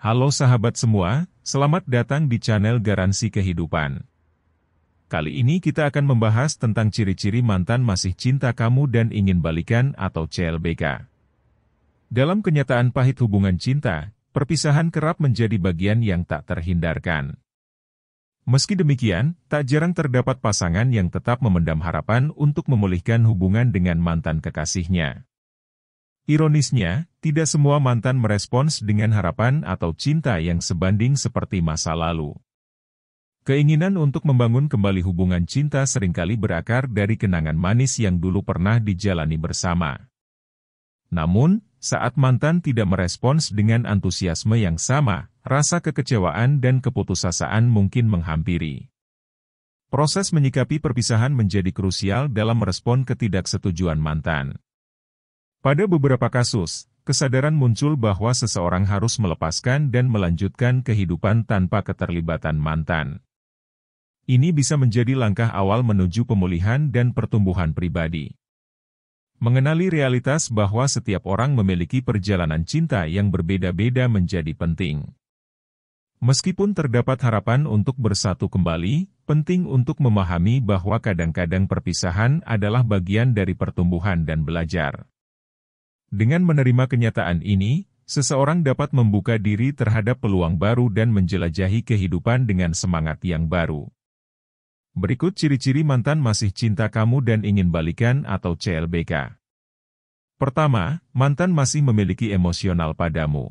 Halo sahabat semua, selamat datang di channel Garansi Kehidupan. Kali ini kita akan membahas tentang ciri-ciri mantan masih cinta kamu dan ingin balikan atau CLBK. Dalam kenyataan pahit hubungan cinta, perpisahan kerap menjadi bagian yang tak terhindarkan. Meski demikian, tak jarang terdapat pasangan yang tetap memendam harapan untuk memulihkan hubungan dengan mantan kekasihnya. Ironisnya, tidak semua mantan merespons dengan harapan atau cinta yang sebanding seperti masa lalu. Keinginan untuk membangun kembali hubungan cinta seringkali berakar dari kenangan manis yang dulu pernah dijalani bersama. Namun, saat mantan tidak merespons dengan antusiasme yang sama, rasa kekecewaan dan keputusasaan mungkin menghampiri. Proses menyikapi perpisahan menjadi krusial dalam merespon ketidaksetujuan mantan. Pada beberapa kasus, kesadaran muncul bahwa seseorang harus melepaskan dan melanjutkan kehidupan tanpa keterlibatan mantan. Ini bisa menjadi langkah awal menuju pemulihan dan pertumbuhan pribadi. Mengenali realitas bahwa setiap orang memiliki perjalanan cinta yang berbeda-beda menjadi penting. Meskipun terdapat harapan untuk bersatu kembali, penting untuk memahami bahwa kadang-kadang perpisahan adalah bagian dari pertumbuhan dan belajar. Dengan menerima kenyataan ini, seseorang dapat membuka diri terhadap peluang baru dan menjelajahi kehidupan dengan semangat yang baru. Berikut ciri-ciri mantan masih cinta kamu dan ingin balikan atau CLBK. Pertama, mantan masih memiliki emosional padamu.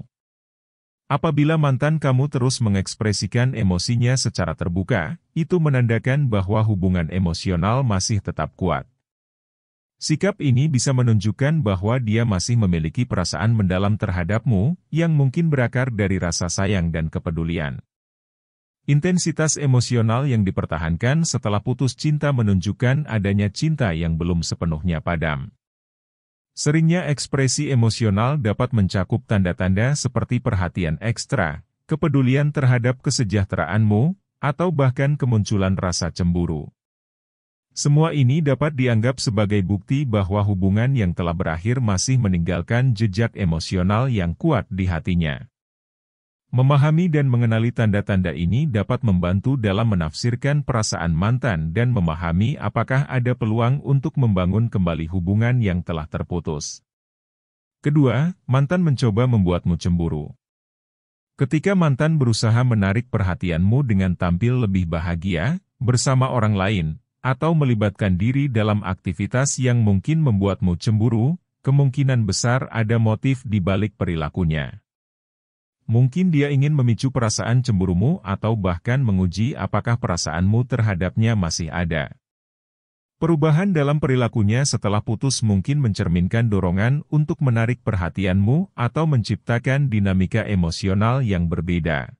Apabila mantan kamu terus mengekspresikan emosinya secara terbuka, itu menandakan bahwa hubungan emosional masih tetap kuat. Sikap ini bisa menunjukkan bahwa dia masih memiliki perasaan mendalam terhadapmu, yang mungkin berakar dari rasa sayang dan kepedulian. Intensitas emosional yang dipertahankan setelah putus cinta menunjukkan adanya cinta yang belum sepenuhnya padam. Seringnya ekspresi emosional dapat mencakup tanda-tanda seperti perhatian ekstra, kepedulian terhadap kesejahteraanmu, atau bahkan kemunculan rasa cemburu. Semua ini dapat dianggap sebagai bukti bahwa hubungan yang telah berakhir masih meninggalkan jejak emosional yang kuat di hatinya. Memahami dan mengenali tanda-tanda ini dapat membantu dalam menafsirkan perasaan mantan dan memahami apakah ada peluang untuk membangun kembali hubungan yang telah terputus. Kedua, mantan mencoba membuatmu cemburu. Ketika mantan berusaha menarik perhatianmu dengan tampil lebih bahagia, bersama orang lain, atau melibatkan diri dalam aktivitas yang mungkin membuatmu cemburu, kemungkinan besar ada motif di balik perilakunya. Mungkin dia ingin memicu perasaan cemburumu atau bahkan menguji apakah perasaanmu terhadapnya masih ada. Perubahan dalam perilakunya setelah putus mungkin mencerminkan dorongan untuk menarik perhatianmu atau menciptakan dinamika emosional yang berbeda.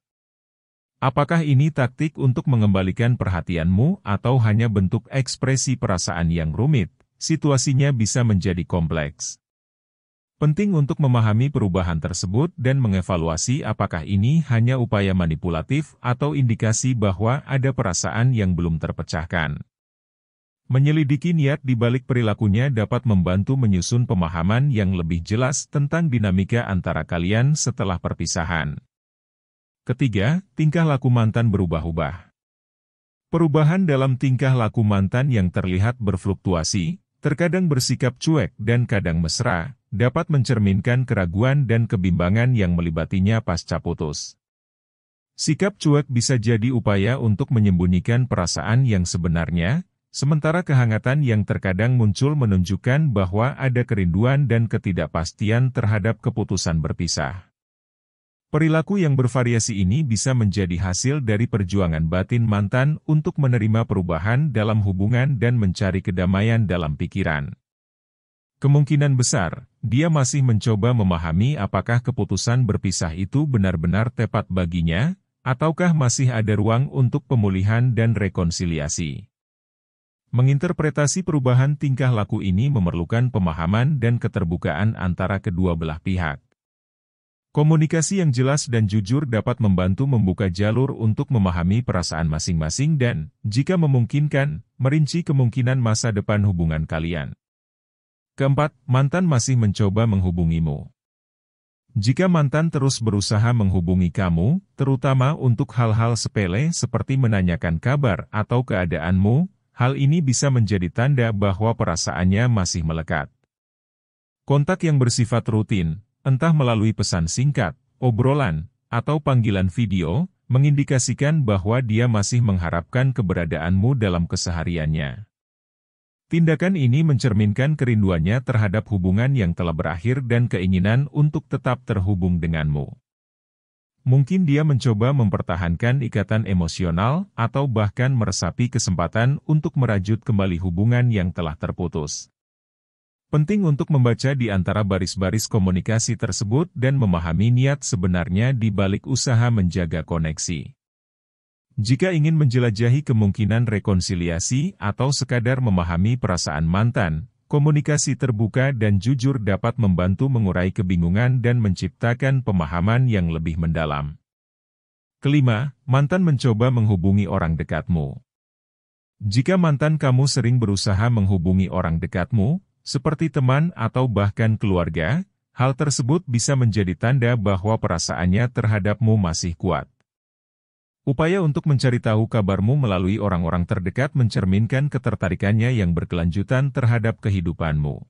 Apakah ini taktik untuk mengembalikan perhatianmu atau hanya bentuk ekspresi perasaan yang rumit? Situasinya bisa menjadi kompleks. Penting untuk memahami perubahan tersebut dan mengevaluasi apakah ini hanya upaya manipulatif atau indikasi bahwa ada perasaan yang belum terpecahkan. Menyelidiki niat di balik perilakunya dapat membantu menyusun pemahaman yang lebih jelas tentang dinamika antara kalian setelah perpisahan. Ketiga, tingkah laku mantan berubah-ubah. Perubahan dalam tingkah laku mantan yang terlihat berfluktuasi, terkadang bersikap cuek dan kadang mesra, dapat mencerminkan keraguan dan kebimbangan yang melibatinya pasca putus. Sikap cuek bisa jadi upaya untuk menyembunyikan perasaan yang sebenarnya, sementara kehangatan yang terkadang muncul menunjukkan bahwa ada kerinduan dan ketidakpastian terhadap keputusan berpisah. Perilaku yang bervariasi ini bisa menjadi hasil dari perjuangan batin mantan untuk menerima perubahan dalam hubungan dan mencari kedamaian dalam pikiran. Kemungkinan besar, dia masih mencoba memahami apakah keputusan berpisah itu benar-benar tepat baginya, ataukah masih ada ruang untuk pemulihan dan rekonsiliasi. Menginterpretasi perubahan tingkah laku ini memerlukan pemahaman dan keterbukaan antara kedua belah pihak. Komunikasi yang jelas dan jujur dapat membantu membuka jalur untuk memahami perasaan masing-masing dan, jika memungkinkan, merinci kemungkinan masa depan hubungan kalian. Keempat, mantan masih mencoba menghubungimu. Jika mantan terus berusaha menghubungi kamu, terutama untuk hal-hal sepele seperti menanyakan kabar atau keadaanmu, hal ini bisa menjadi tanda bahwa perasaannya masih melekat. Kontak yang bersifat rutin, entah melalui pesan singkat, obrolan, atau panggilan video, mengindikasikan bahwa dia masih mengharapkan keberadaanmu dalam kesehariannya. Tindakan ini mencerminkan kerinduannya terhadap hubungan yang telah berakhir dan keinginan untuk tetap terhubung denganmu. Mungkin dia mencoba mempertahankan ikatan emosional atau bahkan meresapi kesempatan untuk merajut kembali hubungan yang telah terputus. Penting untuk membaca di antara baris-baris komunikasi tersebut dan memahami niat sebenarnya di balik usaha menjaga koneksi. Jika ingin menjelajahi kemungkinan rekonsiliasi atau sekadar memahami perasaan mantan, komunikasi terbuka dan jujur dapat membantu mengurai kebingungan dan menciptakan pemahaman yang lebih mendalam. Kelima, mantan mencoba menghubungi orang dekatmu. Jika mantan kamu sering berusaha menghubungi orang dekatmu, seperti teman atau bahkan keluarga, hal tersebut bisa menjadi tanda bahwa perasaannya terhadapmu masih kuat. Upaya untuk mencari tahu kabarmu melalui orang-orang terdekat mencerminkan ketertarikannya yang berkelanjutan terhadap kehidupanmu.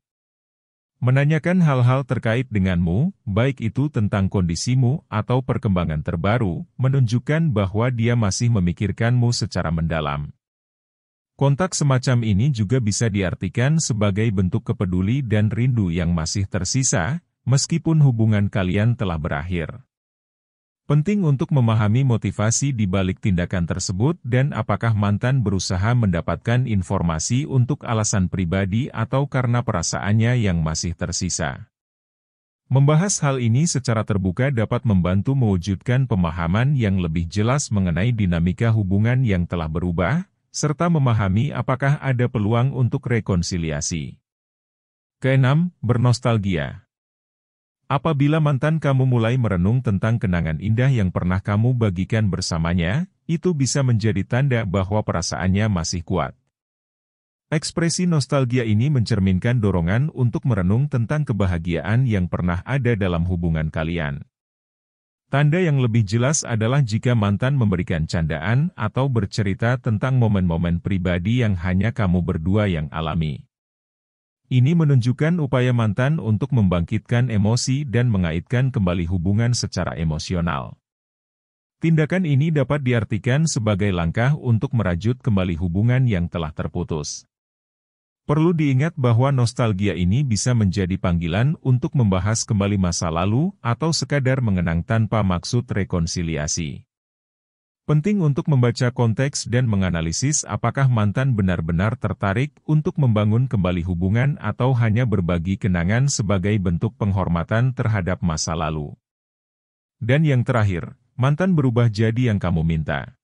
Menanyakan hal-hal terkait denganmu, baik itu tentang kondisimu atau perkembangan terbaru, menunjukkan bahwa dia masih memikirkanmu secara mendalam. Kontak semacam ini juga bisa diartikan sebagai bentuk kepeduli dan rindu yang masih tersisa, meskipun hubungan kalian telah berakhir. Penting untuk memahami motivasi di balik tindakan tersebut dan apakah mantan berusaha mendapatkan informasi untuk alasan pribadi atau karena perasaannya yang masih tersisa. Membahas hal ini secara terbuka dapat membantu mewujudkan pemahaman yang lebih jelas mengenai dinamika hubungan yang telah berubah, serta memahami apakah ada peluang untuk rekonsiliasi. Keenam, bernostalgia. Apabila mantan kamu mulai merenung tentang kenangan indah yang pernah kamu bagikan bersamanya, itu bisa menjadi tanda bahwa perasaannya masih kuat. Ekspresi nostalgia ini mencerminkan dorongan untuk merenung tentang kebahagiaan yang pernah ada dalam hubungan kalian. Tanda yang lebih jelas adalah jika mantan memberikan candaan atau bercerita tentang momen-momen pribadi yang hanya kamu berdua yang alami. Ini menunjukkan upaya mantan untuk membangkitkan emosi dan mengaitkan kembali hubungan secara emosional. Tindakan ini dapat diartikan sebagai langkah untuk merajut kembali hubungan yang telah terputus. Perlu diingat bahwa nostalgia ini bisa menjadi panggilan untuk membahas kembali masa lalu atau sekadar mengenang tanpa maksud rekonsiliasi. Penting untuk membaca konteks dan menganalisis apakah mantan benar-benar tertarik untuk membangun kembali hubungan atau hanya berbagi kenangan sebagai bentuk penghormatan terhadap masa lalu. Dan yang terakhir, mantan berubah jadi yang kamu minta.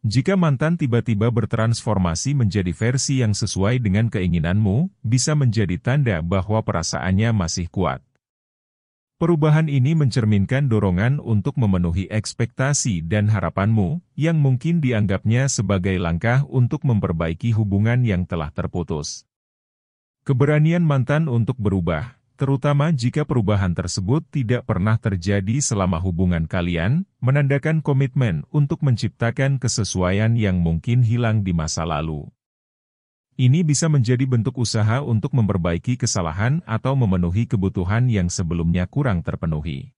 Jika mantan tiba-tiba bertransformasi menjadi versi yang sesuai dengan keinginanmu, bisa menjadi tanda bahwa perasaannya masih kuat. Perubahan ini mencerminkan dorongan untuk memenuhi ekspektasi dan harapanmu, yang mungkin dianggapnya sebagai langkah untuk memperbaiki hubungan yang telah terputus. Keberanian mantan untuk berubah, terutama jika perubahan tersebut tidak pernah terjadi selama hubungan kalian, menandakan komitmen untuk menciptakan kesesuaian yang mungkin hilang di masa lalu. Ini bisa menjadi bentuk usaha untuk memperbaiki kesalahan atau memenuhi kebutuhan yang sebelumnya kurang terpenuhi.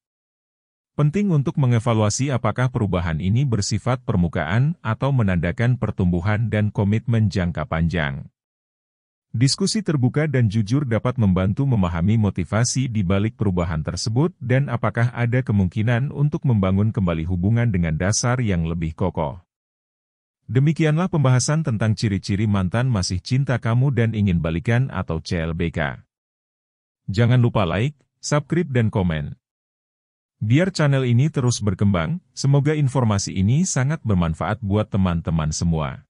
Penting untuk mengevaluasi apakah perubahan ini bersifat permukaan atau menandakan pertumbuhan dan komitmen jangka panjang. Diskusi terbuka dan jujur dapat membantu memahami motivasi di balik perubahan tersebut dan apakah ada kemungkinan untuk membangun kembali hubungan dengan dasar yang lebih kokoh. Demikianlah pembahasan tentang ciri-ciri mantan masih cinta kamu dan ingin balikan atau CLBK. Jangan lupa like, subscribe dan komen. Biar channel ini terus berkembang, semoga informasi ini sangat bermanfaat buat teman-teman semua.